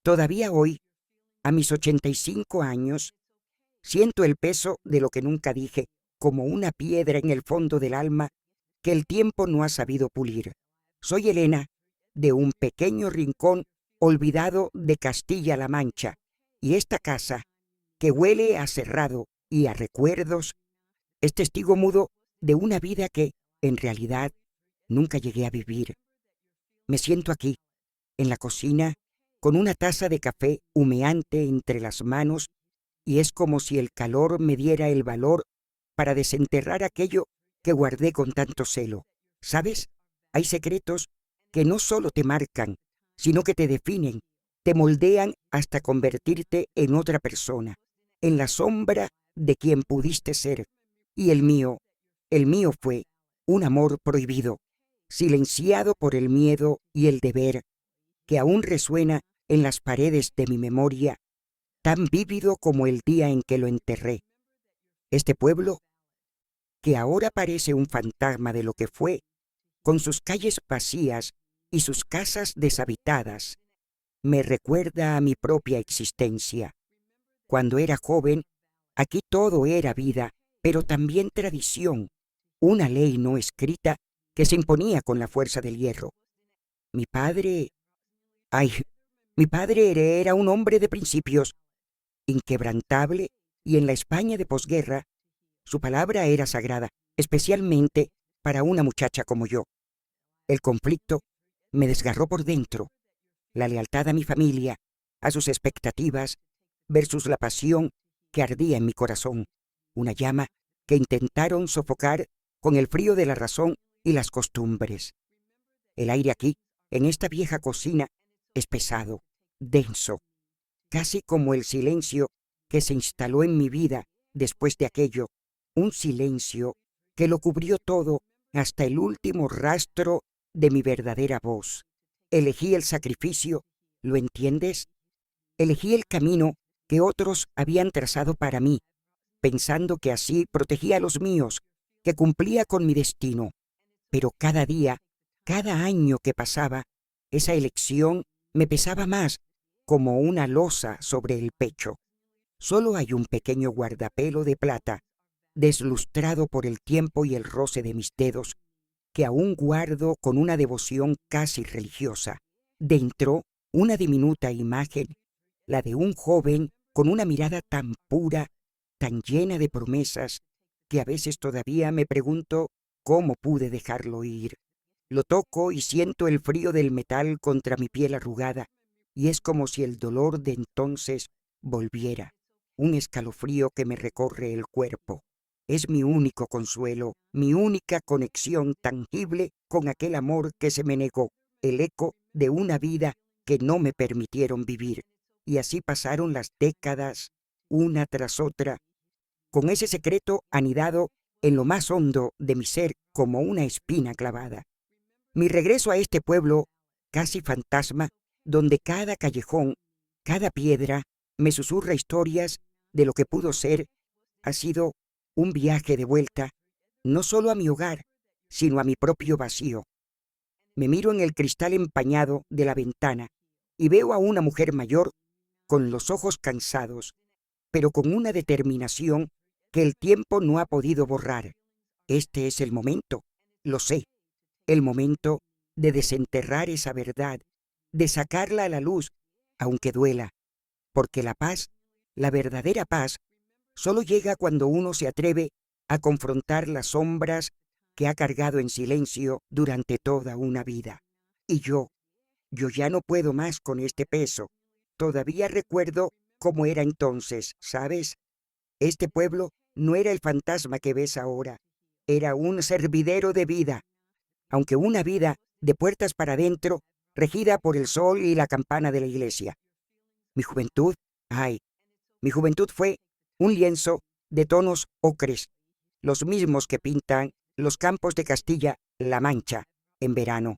Todavía hoy, a mis 85 años, siento el peso de lo que nunca dije, como una piedra en el fondo del alma que el tiempo no ha sabido pulir. Soy Elena, de un pequeño rincón olvidado de Castilla-La Mancha, y esta casa, que huele a cerrado y a recuerdos, es testigo mudo de una vida que, en realidad, nunca llegué a vivir. Me siento aquí, en la cocina, con una taza de café humeante entre las manos, y es como si el calor me diera el valor para desenterrar aquello que guardé con tanto celo. ¿Sabes? Hay secretos que no solo te marcan, sino que te definen, te moldean hasta convertirte en otra persona, en la sombra de quien pudiste ser. Y el mío fue un amor prohibido, silenciado por el miedo y el deber, que aún resuena en las paredes de mi memoria, tan vívido como el día en que lo enterré. Este pueblo, que ahora parece un fantasma de lo que fue, con sus calles vacías y sus casas deshabitadas, me recuerda a mi propia existencia. Cuando era joven, aquí todo era vida, pero también tradición, una ley no escrita que se imponía con la fuerza del hierro. Mi padre, ay, mi padre era un hombre de principios, inquebrantable, y en la España de posguerra, su palabra era sagrada, especialmente para una muchacha como yo. El conflicto me desgarró por dentro. La lealtad a mi familia, a sus expectativas, versus la pasión que ardía en mi corazón, una llama que intentaron sofocar con el frío de la razón y las costumbres. El aire aquí, en esta vieja cocina, es pesado, denso, casi como el silencio que se instaló en mi vida después de aquello, un silencio que lo cubrió todo hasta el último rastro de mi verdadera voz. Elegí el sacrificio, ¿lo entiendes? Elegí el camino que otros habían trazado para mí, pensando que así protegía a los míos, que cumplía con mi destino. Pero cada día, cada año que pasaba, esa elección me pesaba más, como una losa sobre el pecho. Solo hay un pequeño guardapelo de plata, deslustrado por el tiempo y el roce de mis dedos, que aún guardo con una devoción casi religiosa. Dentro, una diminuta imagen, la de un joven con una mirada tan pura, tan llena de promesas, que a veces todavía me pregunto cómo pude dejarlo ir. Lo toco y siento el frío del metal contra mi piel arrugada, y es como si el dolor de entonces volviera, un escalofrío que me recorre el cuerpo. Es mi único consuelo, mi única conexión tangible con aquel amor que se me negó, el eco de una vida que no me permitieron vivir. Y así pasaron las décadas, una tras otra, con ese secreto anidado en lo más hondo de mi ser como una espina clavada. Mi regreso a este pueblo, casi fantasma, donde cada callejón, cada piedra, me susurra historias de lo que pudo ser, ha sido un viaje de vuelta, no solo a mi hogar, sino a mi propio vacío. Me miro en el cristal empañado de la ventana y veo a una mujer mayor con los ojos cansados, pero con una determinación que el tiempo no ha podido borrar. Este es el momento, lo sé, el momento de desenterrar esa verdad, de sacarla a la luz, aunque duela, porque la paz, la verdadera paz, solo llega cuando uno se atreve a confrontar las sombras que ha cargado en silencio durante toda una vida. Y yo ya no puedo más con este peso. Todavía recuerdo cómo era entonces, ¿sabes? Este pueblo no era el fantasma que ves ahora, era un servidero de vida, aunque una vida de puertas para adentro, regida por el sol y la campana de la iglesia. Mi juventud, ay, mi juventud fue un lienzo de tonos ocres, los mismos que pintan los campos de Castilla-La Mancha en verano,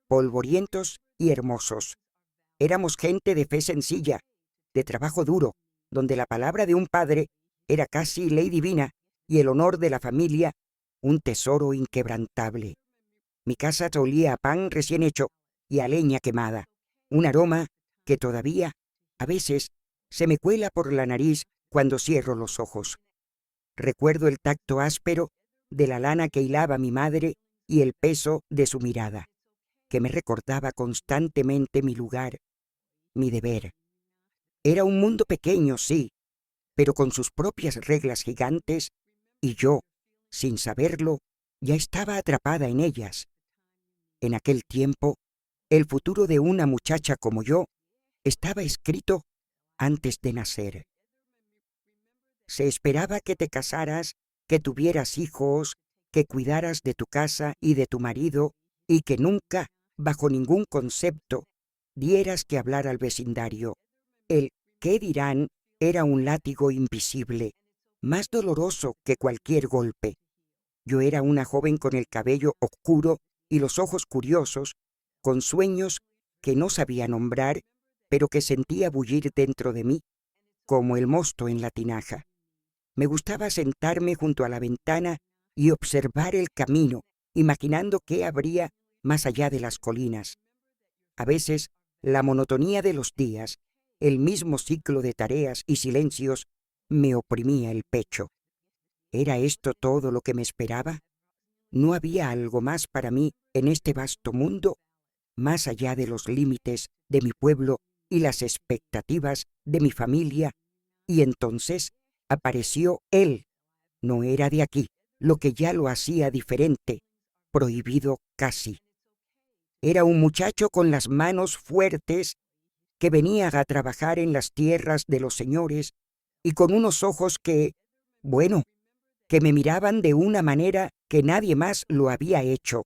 polvorientos y hermosos. Éramos gente de fe sencilla, de trabajo duro, donde la palabra de un padre era casi ley divina y el honor de la familia un tesoro inquebrantable. Mi casa olía a pan recién hecho y a leña quemada, un aroma que todavía A veces se me cuela por la nariz cuando cierro los ojos. Recuerdo el tacto áspero de la lana que hilaba mi madre y el peso de su mirada, que me recordaba constantemente mi lugar, mi deber. Era un mundo pequeño, sí, pero con sus propias reglas gigantes, y yo, sin saberlo, ya estaba atrapada en ellas. En aquel tiempo, el futuro de una muchacha como yo estaba escrito antes de nacer. Se esperaba que te casaras, que tuvieras hijos, que cuidaras de tu casa y de tu marido, y que nunca, bajo ningún concepto, dieras que hablar al vecindario. El ¿qué dirán? Era un látigo invisible, más doloroso que cualquier golpe. Yo era una joven con el cabello oscuro y los ojos curiosos, con sueños que no sabía nombrar, pero que sentía bullir dentro de mí, como el mosto en la tinaja. Me gustaba sentarme junto a la ventana y observar el camino, imaginando qué habría más allá de las colinas. A veces, la monotonía de los días, el mismo ciclo de tareas y silencios, me oprimía el pecho. ¿Era esto todo lo que me esperaba? ¿No había algo más para mí en este vasto mundo, más allá de los límites de mi pueblo y las expectativas de mi familia? Y entonces apareció él. No era de aquí, lo que ya lo hacía diferente, prohibido casi. Era un muchacho con las manos fuertes que venía a trabajar en las tierras de los señores y con unos ojos bueno, que me miraban de una manera que nadie más lo había hecho.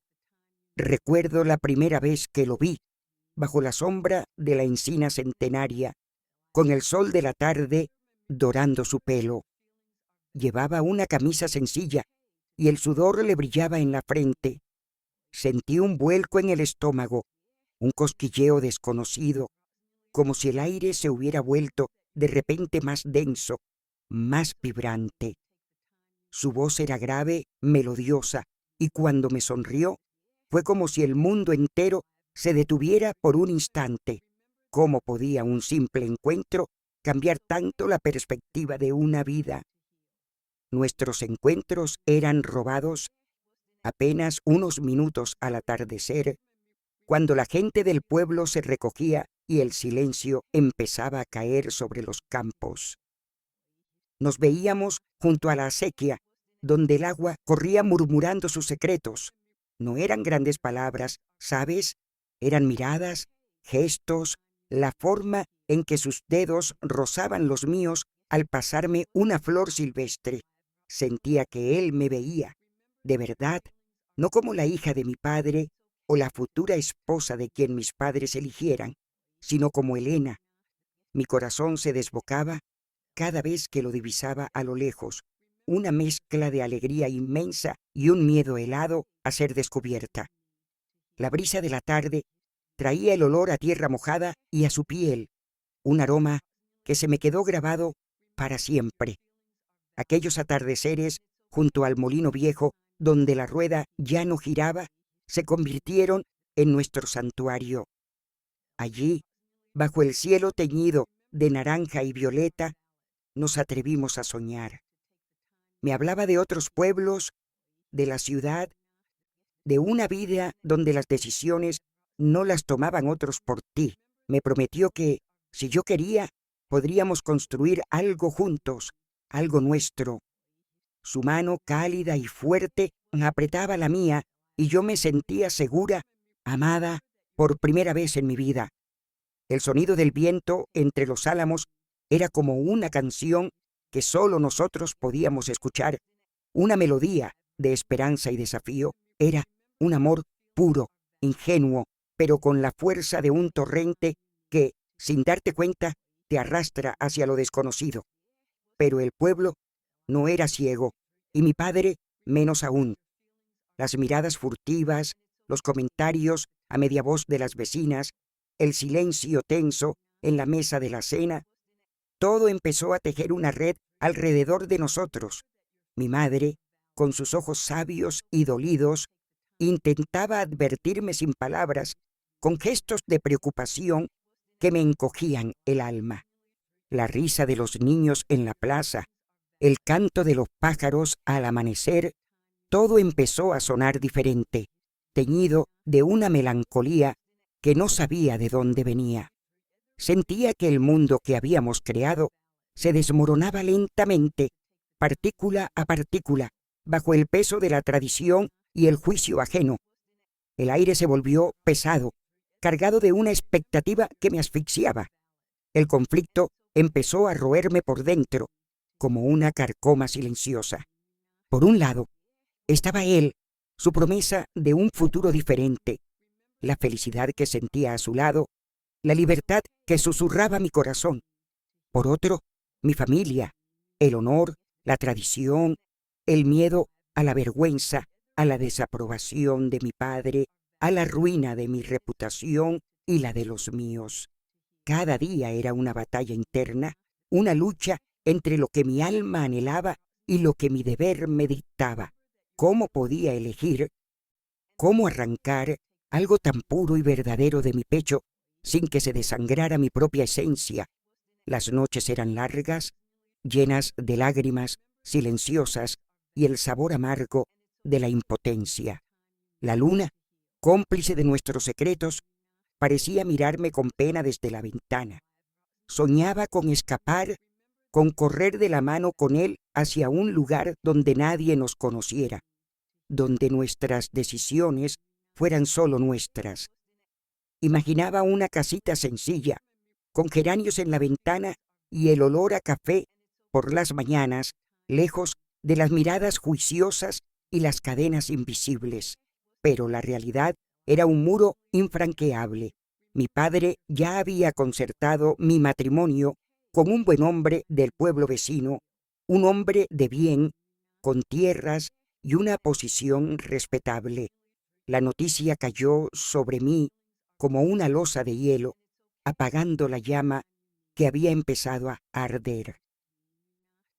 Recuerdo la primera vez que lo vi, bajo la sombra de la encina centenaria, con el sol de la tarde dorando su pelo. Llevaba una camisa sencilla y el sudor le brillaba en la frente. Sentí un vuelco en el estómago, un cosquilleo desconocido, como si el aire se hubiera vuelto de repente más denso, más vibrante. Su voz era grave, melodiosa, y cuando me sonrió, fue como si el mundo entero se detuviera por un instante. ¿Cómo podía un simple encuentro cambiar tanto la perspectiva de una vida? Nuestros encuentros eran robados apenas unos minutos al atardecer, cuando la gente del pueblo se recogía y el silencio empezaba a caer sobre los campos. Nos veíamos junto a la acequia, donde el agua corría murmurando sus secretos. No eran grandes palabras, ¿sabes? Eran miradas, gestos, la forma en que sus dedos rozaban los míos al pasarme una flor silvestre. Sentía que él me veía, de verdad, no como la hija de mi padre o la futura esposa de quien mis padres eligieran, sino como Elena. Mi corazón se desbocaba cada vez que lo divisaba a lo lejos, una mezcla de alegría inmensa y un miedo helado a ser descubierta. La brisa de la tarde traía el olor a tierra mojada y a su piel, un aroma que se me quedó grabado para siempre. Aquellos atardeceres junto al molino viejo, donde la rueda ya no giraba, se convirtieron en nuestro santuario. Allí, bajo el cielo teñido de naranja y violeta, nos atrevimos a soñar. Me hablaba de otros pueblos, de la ciudad, de una vida donde las decisiones no las tomaban otros por ti. Me prometió que, si yo quería, podríamos construir algo juntos, algo nuestro. Su mano cálida y fuerte apretaba la mía y yo me sentía segura, amada, por primera vez en mi vida. El sonido del viento entre los álamos era como una canción que solo nosotros podíamos escuchar, una melodía de esperanza y desafío. Era un amor puro, ingenuo, pero con la fuerza de un torrente que, sin darte cuenta, te arrastra hacia lo desconocido. Pero el pueblo no era ciego, y mi padre menos aún. Las miradas furtivas, los comentarios a media voz de las vecinas, el silencio tenso en la mesa de la cena, todo empezó a tejer una red alrededor de nosotros. Mi madre, con sus ojos sabios y dolidos, intentaba advertirme sin palabras, con gestos de preocupación que me encogían el alma. la risa de los niños en la plaza, el canto de los pájaros al amanecer, todo empezó a sonar diferente, teñido de una melancolía que no sabía de dónde venía. Sentía que el mundo que habíamos creado se desmoronaba lentamente, partícula a partícula, bajo el peso de la tradición y el juicio ajeno. El aire se volvió pesado, cargado de una expectativa que me asfixiaba. El conflicto empezó a roerme por dentro, como una carcoma silenciosa. Por un lado, estaba él, su promesa de un futuro diferente, la felicidad que sentía a su lado, la libertad que susurraba mi corazón. Por otro, mi familia, el honor, la tradición, el miedo a la vergüenza, a la desaprobación de mi padre, a la ruina de mi reputación y la de los míos. Cada día era una batalla interna, una lucha entre lo que mi alma anhelaba y lo que mi deber me dictaba. ¿Cómo podía elegir? ¿Cómo arrancar algo tan puro y verdadero de mi pecho sin que se desangrara mi propia esencia? Las noches eran largas, llenas de lágrimas silenciosas y el sabor amargo de la impotencia. La luna, cómplice de nuestros secretos, parecía mirarme con pena desde la ventana. Soñaba con escapar, con correr de la mano con él hacia un lugar donde nadie nos conociera, donde nuestras decisiones fueran solo nuestras. Imaginaba una casita sencilla, con geranios en la ventana y el olor a café por las mañanas, lejos de las miradas juiciosas y las cadenas invisibles. Pero la realidad era un muro infranqueable. Mi padre ya había concertado mi matrimonio con un buen hombre del pueblo vecino, un hombre de bien, con tierras y una posición respetable. La noticia cayó sobre mí como una losa de hielo, apagando la llama que había empezado a arder.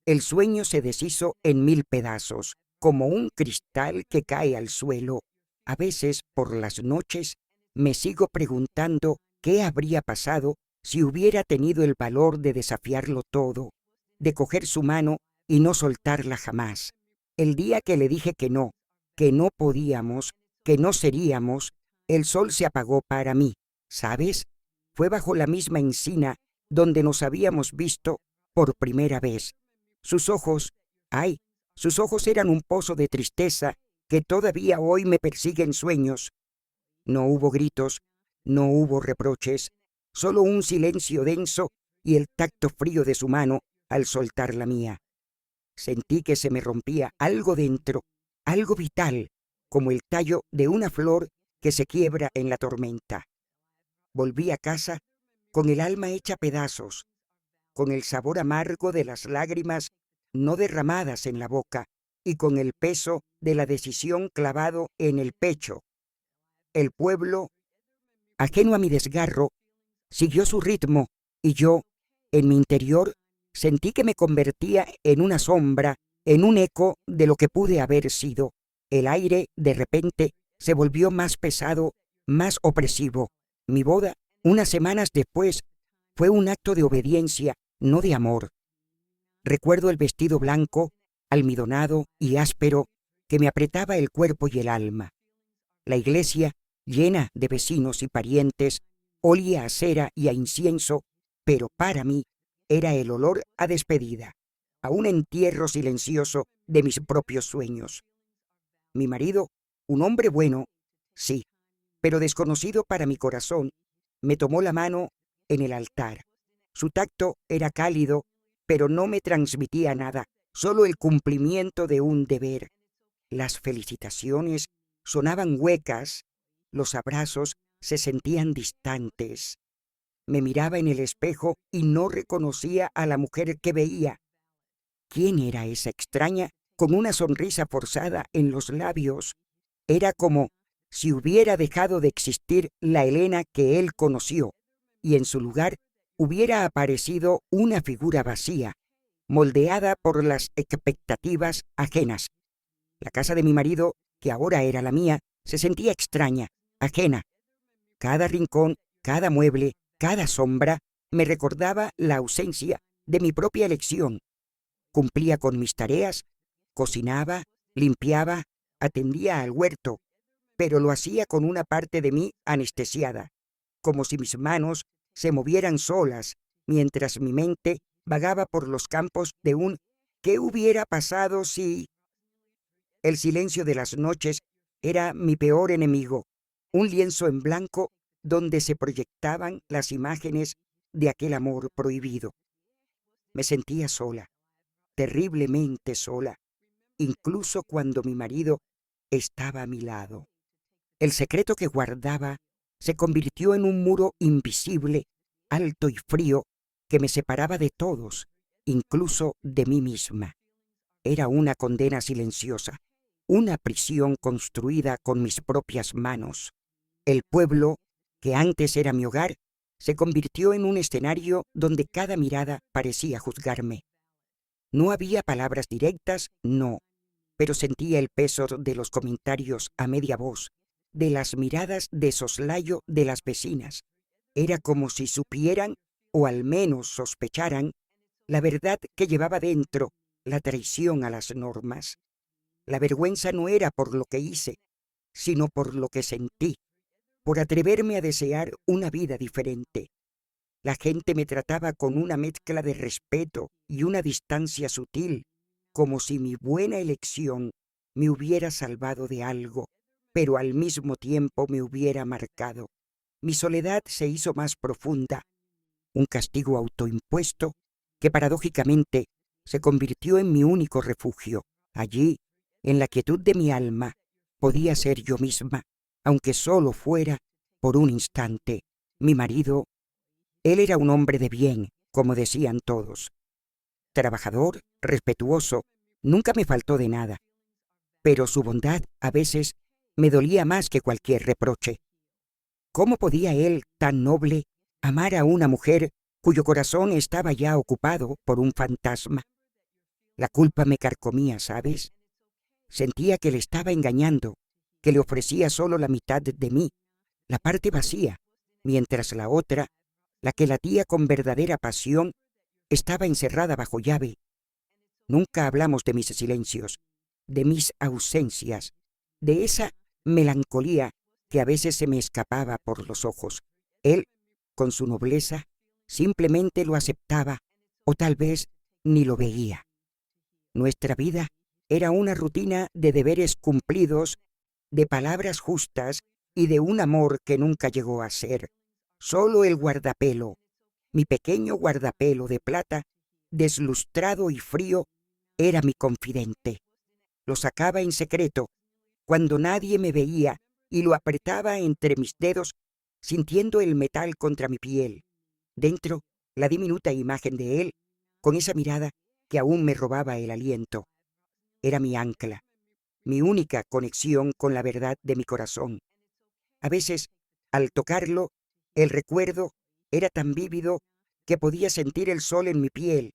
El sueño se deshizo en 1000 pedazos, como un cristal que cae al suelo. A veces, por las noches, me sigo preguntando qué habría pasado si hubiera tenido el valor de desafiarlo todo, de coger su mano y no soltarla jamás. El día que le dije que no podíamos, que no seríamos, el sol se apagó para mí, ¿sabes? Fue bajo la misma encina donde nos habíamos visto por primera vez. Sus ojos, ay, sus ojos eran un pozo de tristeza que todavía hoy me persigue en sueños. No hubo gritos, no hubo reproches, solo un silencio denso y el tacto frío de su mano al soltar la mía. Sentí que se me rompía algo dentro, algo vital, como el tallo de una flor que se quiebra en la tormenta. Volví a casa con el alma hecha pedazos, con el sabor amargo de las lágrimas no derramadas en la boca y con el peso de la decisión clavado en el pecho. El pueblo, ajeno a mi desgarro, siguió su ritmo y yo, en mi interior, sentí que me convertía en una sombra, en un eco de lo que pude haber sido. El aire, de repente, se volvió más pesado, más opresivo. Mi boda, unas semanas después, fue un acto de obediencia, no de amor. Recuerdo el vestido blanco, almidonado y áspero, que me apretaba el cuerpo y el alma. La iglesia, llena de vecinos y parientes, olía a cera y a incienso, pero para mí era el olor a despedida, a un entierro silencioso de mis propios sueños. Mi marido, un hombre bueno, sí, pero desconocido para mi corazón, me tomó la mano en el altar. Su tacto era cálido, pero no me transmitía nada, solo el cumplimiento de un deber. Las felicitaciones sonaban huecas, los abrazos se sentían distantes. Me miraba en el espejo y no reconocía a la mujer que veía. ¿Quién era esa extraña con una sonrisa forzada en los labios? Era como si hubiera dejado de existir la Elena que él conoció, y en su lugar hubiera aparecido una figura vacía, moldeada por las expectativas ajenas. La casa de mi marido, que ahora era la mía, se sentía extraña, ajena. Cada rincón, cada mueble, cada sombra me recordaba la ausencia de mi propia elección. Cumplía con mis tareas, cocinaba, limpiaba, atendía al huerto, pero lo hacía con una parte de mí anestesiada, como si mis manos se movieran solas, mientras mi mente vagaba por los campos de un ¿qué hubiera pasado si? El silencio de las noches era mi peor enemigo, un lienzo en blanco donde se proyectaban las imágenes de aquel amor prohibido. Me sentía sola, terriblemente sola, incluso cuando mi marido estaba a mi lado. El secreto que guardaba se convirtió en un muro invisible, alto y frío, que me separaba de todos, incluso de mí misma. Era una condena silenciosa, una prisión construida con mis propias manos. El pueblo, que antes era mi hogar, se convirtió en un escenario donde cada mirada parecía juzgarme. No había palabras directas, no, pero sentía el peso de los comentarios a media voz, de las miradas de soslayo de las vecinas. Era como si supieran, o al menos sospecharan, la verdad que llevaba dentro, la traición a las normas. La vergüenza no era por lo que hice, sino por lo que sentí, por atreverme a desear una vida diferente. La gente me trataba con una mezcla de respeto y una distancia sutil, como si mi buena elección me hubiera salvado de algo, pero al mismo tiempo me hubiera marcado. Mi soledad se hizo más profunda, un castigo autoimpuesto que paradójicamente se convirtió en mi único refugio. Allí, en la quietud de mi alma, podía ser yo misma, aunque solo fuera por un instante. Mi marido, él era un hombre de bien, como decían todos. Trabajador, respetuoso, nunca me faltó de nada, pero su bondad a veces me dolía más que cualquier reproche. ¿Cómo podía él, tan noble, amar a una mujer cuyo corazón estaba ya ocupado por un fantasma? La culpa me carcomía, ¿sabes? Sentía que le estaba engañando, que le ofrecía solo la mitad de mí, la parte vacía, mientras la otra, la que latía con verdadera pasión, estaba encerrada bajo llave. Nunca hablamos de mis silencios, de mis ausencias, de esa melancolía que a veces se me escapaba por los ojos. Él, con su nobleza, simplemente lo aceptaba, o tal vez ni lo veía. Nuestra vida era una rutina de deberes cumplidos, de palabras justas y de un amor que nunca llegó a ser. Solo el guardapelo, mi pequeño guardapelo de plata, deslustrado y frío, era mi confidente. Lo sacaba en secreto, cuando nadie me veía, y lo apretaba entre mis dedos, sintiendo el metal contra mi piel. Dentro, la diminuta imagen de él, con esa mirada que aún me robaba el aliento. Era mi ancla, mi única conexión con la verdad de mi corazón. A veces, al tocarlo, el recuerdo era tan vívido que podía sentir el sol en mi piel,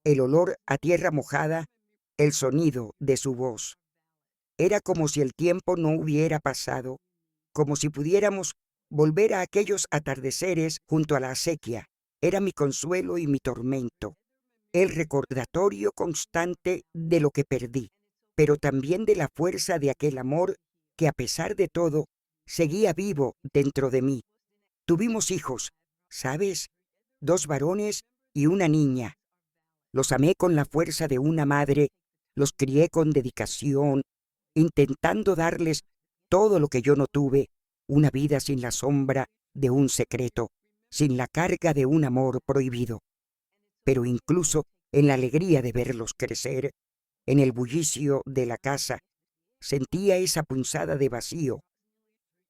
el olor a tierra mojada, el sonido de su voz. Era como si el tiempo no hubiera pasado, como si pudiéramos volver a aquellos atardeceres junto a la acequia. Era mi consuelo y mi tormento, el recordatorio constante de lo que perdí, pero también de la fuerza de aquel amor que, a pesar de todo, seguía vivo dentro de mí. Tuvimos hijos, ¿sabes? 2 varones y una niña. Los amé con la fuerza de una madre, los crié con dedicación, intentando darles todo lo que yo no tuve, una vida sin la sombra de un secreto, sin la carga de un amor prohibido. Pero incluso en la alegría de verlos crecer, en el bullicio de la casa, sentía esa punzada de vacío.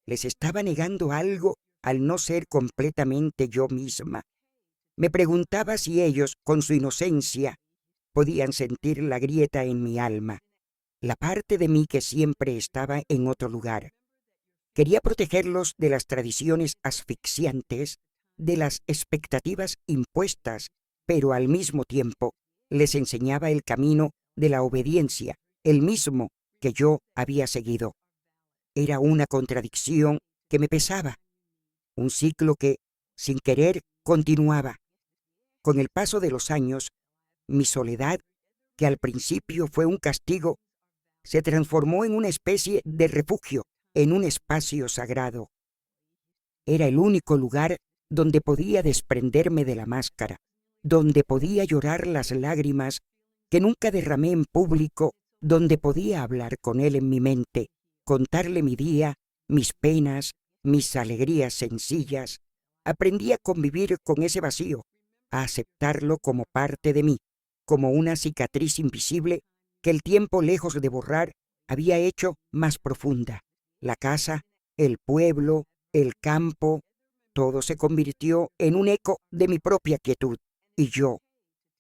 Les estaba negando algo al no ser completamente yo misma. Me preguntaba si ellos, con su inocencia, podían sentir la grieta en mi alma, la parte de mí que siempre estaba en otro lugar. Quería protegerlos de las tradiciones asfixiantes, de las expectativas impuestas, pero al mismo tiempo les enseñaba el camino de la obediencia, el mismo que yo había seguido. Era una contradicción que me pesaba, un ciclo que, sin querer, continuaba. Con el paso de los años, mi soledad, que al principio fue un castigo, se transformó en una especie de refugio, en un espacio sagrado. Era el único lugar donde podía desprenderme de la máscara, donde podía llorar las lágrimas que nunca derramé en público, donde podía hablar con él en mi mente, contarle mi día, mis penas, mis alegrías sencillas. Aprendí a convivir con ese vacío, a aceptarlo como parte de mí, como una cicatriz invisible que el tiempo, lejos de borrar, había hecho más profunda. La casa, el pueblo, el campo, todo se convirtió en un eco de mi propia quietud. Y yo,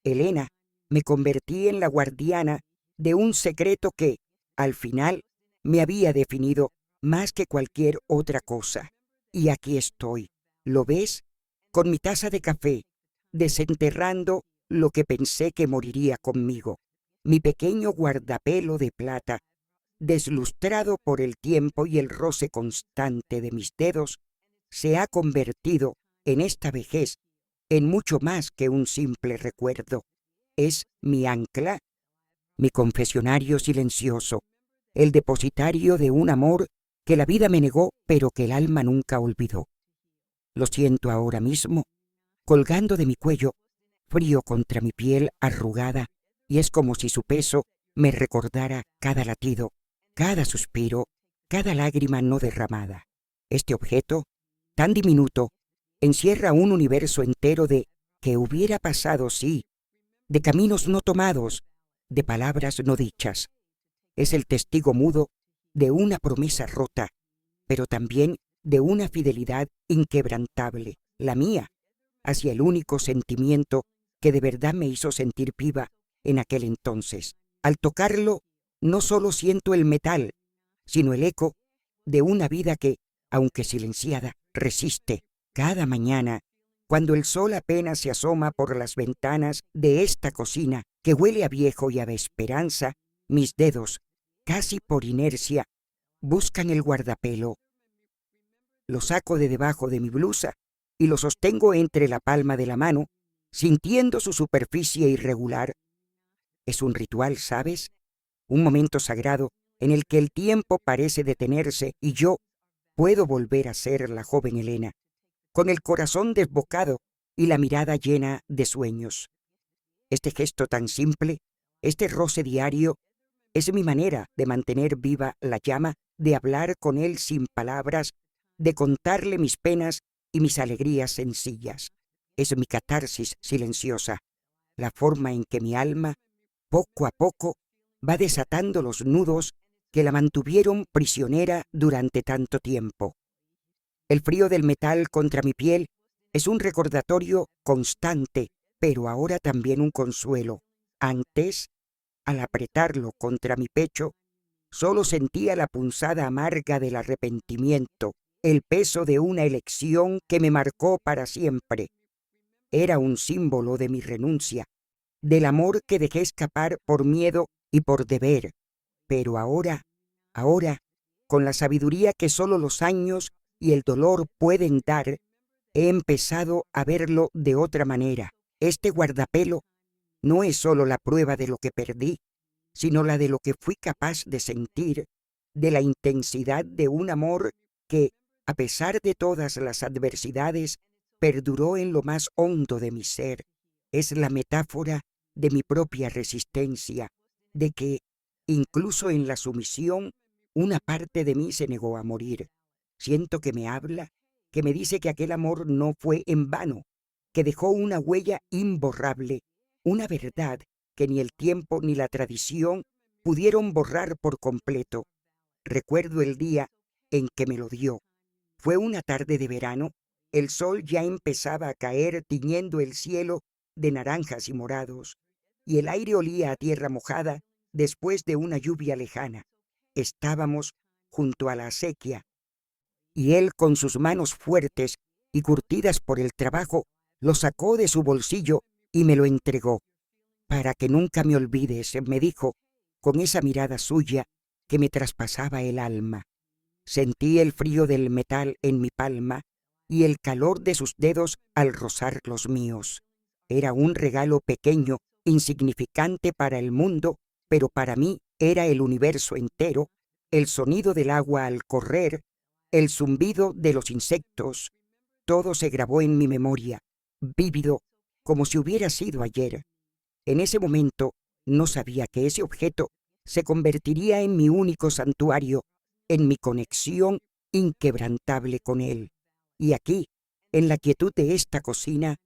Elena, me convertí en la guardiana de un secreto que, al final, me había definido más que cualquier otra cosa. Y aquí estoy, ¿lo ves? Con mi taza de café, desenterrando lo que pensé que moriría conmigo. Mi pequeño guardapelo de plata, deslustrado por el tiempo y el roce constante de mis dedos, se ha convertido, en esta vejez, en mucho más que un simple recuerdo. Es mi ancla, mi confesionario silencioso, el depositario de un amor que la vida me negó, pero que el alma nunca olvidó. Lo siento ahora mismo, colgando de mi cuello, frío contra mi piel arrugada, y es como si su peso me recordara cada latido, cada suspiro, cada lágrima no derramada. Este objeto, tan diminuto, encierra un universo entero de ¿qué hubiera pasado si? De caminos no tomados, de palabras no dichas. Es el testigo mudo de una promesa rota, pero también de una fidelidad inquebrantable, la mía, hacia el único sentimiento que de verdad me hizo sentir viva en aquel entonces. Al tocarlo, no solo siento el metal, sino el eco de una vida que, aunque silenciada, resiste. Cada mañana, cuando el sol apenas se asoma por las ventanas de esta cocina que huele a viejo y a esperanza, mis dedos, casi por inercia, buscan el guardapelo. Lo saco de debajo de mi blusa y lo sostengo entre la palma de la mano, sintiendo su superficie irregular. Es un ritual, ¿sabes? Un momento sagrado en el que el tiempo parece detenerse y yo puedo volver a ser la joven Elena, con el corazón desbocado y la mirada llena de sueños. Este gesto tan simple, este roce diario, es mi manera de mantener viva la llama, de hablar con él sin palabras, de contarle mis penas y mis alegrías sencillas. Es mi catarsis silenciosa, la forma en que mi alma, poco a poco, va desatando los nudos que la mantuvieron prisionera durante tanto tiempo. El frío del metal contra mi piel es un recordatorio constante, pero ahora también un consuelo. Antes, al apretarlo contra mi pecho, solo sentía la punzada amarga del arrepentimiento, el peso de una elección que me marcó para siempre. Era un símbolo de mi renuncia, del amor que dejé escapar por miedo y por deber. Pero ahora, con la sabiduría que solo los años y el dolor pueden dar, he empezado a verlo de otra manera. Este guardapelo no es solo la prueba de lo que perdí, sino la de lo que fui capaz de sentir, de la intensidad de un amor que, a pesar de todas las adversidades, perduró en lo más hondo de mi ser. Es la metáfora de mi propia resistencia, de que, incluso en la sumisión, una parte de mí se negó a morir. Siento que me habla, que me dice que aquel amor no fue en vano, que dejó una huella imborrable, una verdad que ni el tiempo ni la tradición pudieron borrar por completo. Recuerdo el día en que me lo dio. Fue una tarde de verano, el sol ya empezaba a caer tiñendo el cielo de naranjas y morados, y el aire olía a tierra mojada después de una lluvia lejana. Estábamos junto a la acequia, y él, con sus manos fuertes y curtidas por el trabajo, lo sacó de su bolsillo y me lo entregó. Para que nunca me olvides, me dijo, con esa mirada suya que me traspasaba el alma. Sentí el frío del metal en mi palma y el calor de sus dedos al rozar los míos. Era un regalo pequeño, insignificante para el mundo, pero para mí era el universo entero, el sonido del agua al correr, el zumbido de los insectos. Todo se grabó en mi memoria, vívido, como si hubiera sido ayer. En ese momento no sabía que ese objeto se convertiría en mi único santuario, en mi conexión inquebrantable con él. Y aquí, en la quietud de esta cocina,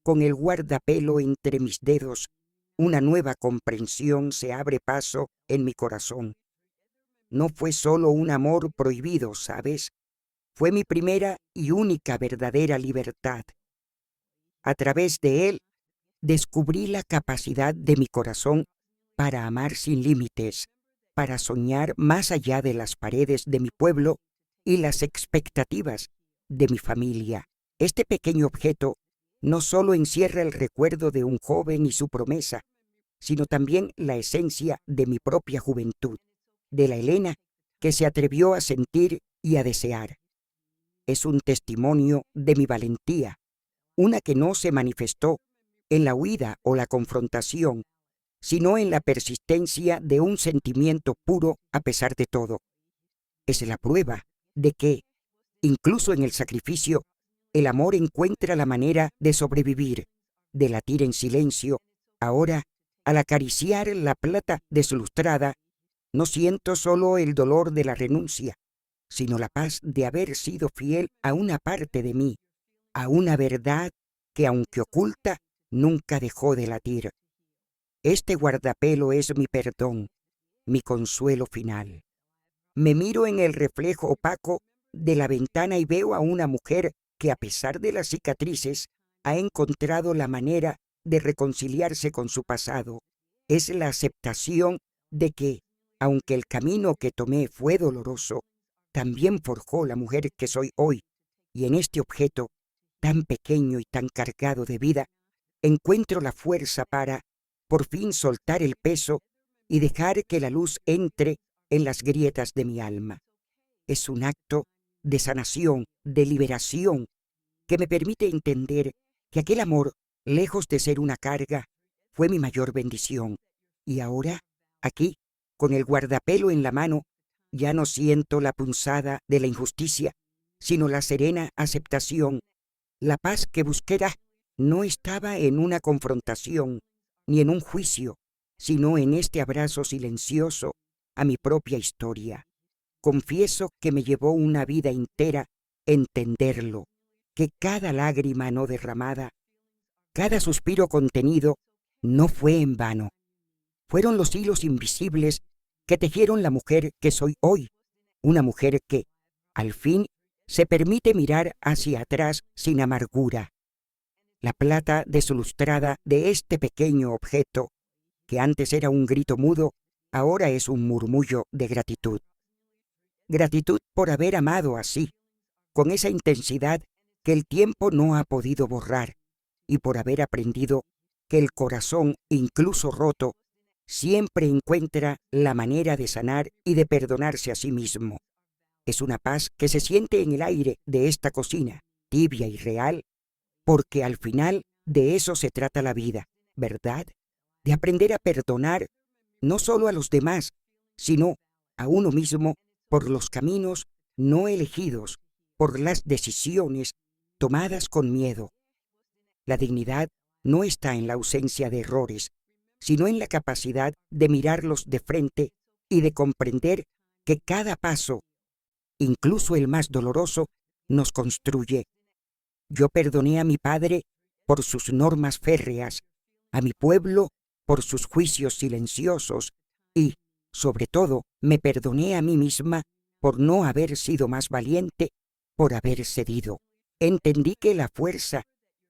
con el guardapelo entre mis dedos, una nueva comprensión se abre paso en mi corazón. No fue solo un amor prohibido, ¿sabes? Fue mi primera y única verdadera libertad. A través de él, descubrí la capacidad de mi corazón para amar sin límites, para soñar más allá de las paredes de mi pueblo y las expectativas de mi familia. Este pequeño objeto no solo encierra el recuerdo de un joven y su promesa, sino también la esencia de mi propia juventud, de la Elena que se atrevió a sentir y a desear. Es un testimonio de mi valentía, una que no se manifestó en la huida o la confrontación, sino en la persistencia de un sentimiento puro a pesar de todo. Es la prueba de que, incluso en el sacrificio, el amor encuentra la manera de sobrevivir, de latir en silencio. Ahora, al acariciar la plata deslustrada, no siento solo el dolor de la renuncia, sino la paz de haber sido fiel a una parte de mí, a una verdad que, aunque oculta, nunca dejó de latir. Este guardapelo es mi perdón, mi consuelo final. Me miro en el reflejo opaco de la ventana y veo a una mujer que, a pesar de las cicatrices, ha encontrado la manera de reconciliarse con su pasado. Es la aceptación de que, aunque el camino que tomé fue doloroso, también forjó la mujer que soy hoy, y en este objeto, tan pequeño y tan cargado de vida, encuentro la fuerza para, por fin, soltar el peso y dejar que la luz entre en las grietas de mi alma. Es un acto de sanación, de liberación, que me permite entender que aquel amor, lejos de ser una carga, fue mi mayor bendición. Y ahora, aquí, con el guardapelo en la mano, ya no siento la punzada de la injusticia, sino la serena aceptación. La paz que busqué no estaba en una confrontación, ni en un juicio, sino en este abrazo silencioso a mi propia historia. Confieso que me llevó una vida entera entenderlo, que cada lágrima no derramada, cada suspiro contenido, no fue en vano. Fueron los hilos invisibles que tejieron la mujer que soy hoy, una mujer que, al fin, se permite mirar hacia atrás sin amargura. La plata deslustrada de este pequeño objeto, que antes era un grito mudo, ahora es un murmullo de gratitud. Gratitud por haber amado así, con esa intensidad que el tiempo no ha podido borrar, y por haber aprendido que el corazón, incluso roto, siempre encuentra la manera de sanar y de perdonarse a sí mismo. Es una paz que se siente en el aire de esta cocina, tibia y real, porque al final de eso se trata la vida, ¿verdad? De aprender a perdonar no solo a los demás, sino a uno mismo por los caminos no elegidos, por las decisiones tomadas con miedo. La dignidad no está en la ausencia de errores, sino en la capacidad de mirarlos de frente y de comprender que cada paso, incluso el más doloroso, nos construye. Yo perdoné a mi padre por sus normas férreas, a mi pueblo por sus juicios silenciosos y, sobre todo, me perdoné a mí misma por no haber sido más valiente, por haber cedido. Entendí que la fuerza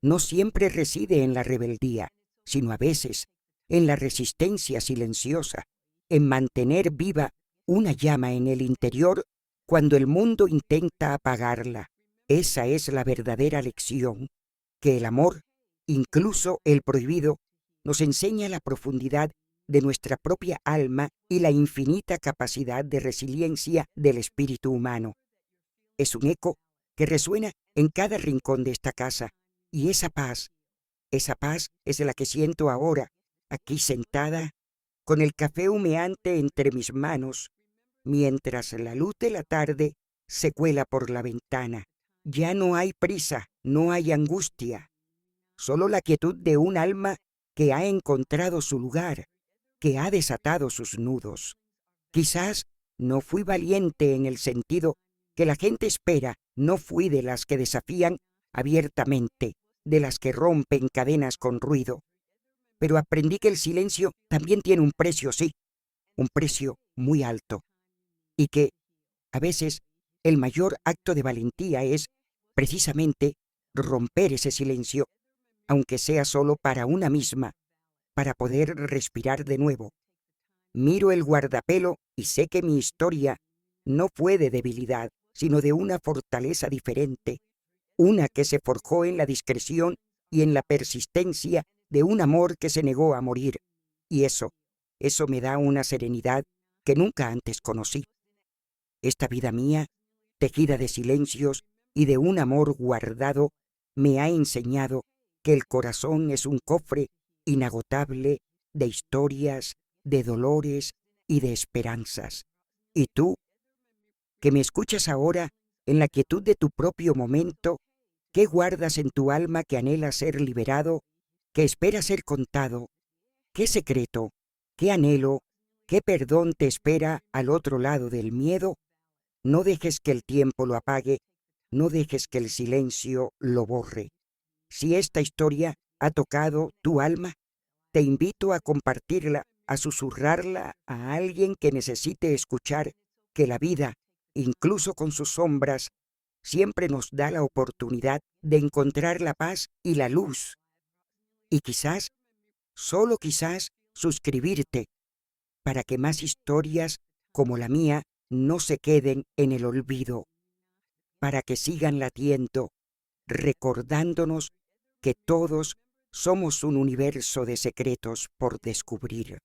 no siempre reside en la rebeldía, sino a veces en la resistencia silenciosa, en mantener viva una llama en el interior cuando el mundo intenta apagarla. Esa es la verdadera lección, que el amor, incluso el prohibido, nos enseña la profundidad de nuestra propia alma y la infinita capacidad de resiliencia del espíritu humano. Es un eco que resuena en cada rincón de esta casa, y esa paz, Esa paz es la que siento ahora, aquí sentada, con el café humeante entre mis manos, mientras la luz de la tarde se cuela por la ventana. Ya no hay prisa, no hay angustia, solo la quietud de un alma que ha encontrado su lugar, que ha desatado sus nudos. Quizás no fui valiente en el sentido que la gente espera, no fui de las que desafían abiertamente, de las que rompen cadenas con ruido, pero aprendí que el silencio también tiene un precio, sí, un precio muy alto, y que, a veces, el mayor acto de valentía es, precisamente, romper ese silencio, aunque sea solo para una misma, para poder respirar de nuevo. Miro el guardapelo y sé que mi historia no fue de debilidad, sino de una fortaleza diferente, una que se forjó en la discreción y en la persistencia de un amor que se negó a morir. Y eso me da una serenidad que nunca antes conocí. Esta vida mía, tejida de silencios y de un amor guardado, me ha enseñado que el corazón es un cofre inagotable de historias, de dolores y de esperanzas. Y tú, que me escuchas ahora en la quietud de tu propio momento, ¿qué guardas en tu alma que anhela ser liberado, que espera ser contado? ¿Qué secreto, qué anhelo, qué perdón te espera al otro lado del miedo? No dejes que el tiempo lo apague, no dejes que el silencio lo borre. Si esta historia ha tocado tu alma, te invito a compartirla, a susurrarla a alguien que necesite escuchar que la vida, incluso con sus sombras, siempre nos da la oportunidad de encontrar la paz y la luz. Y quizás, solo quizás, suscribirte para que más historias como la mía no se queden en el olvido, para que sigan latiendo, recordándonos que todos somos un universo de secretos por descubrir.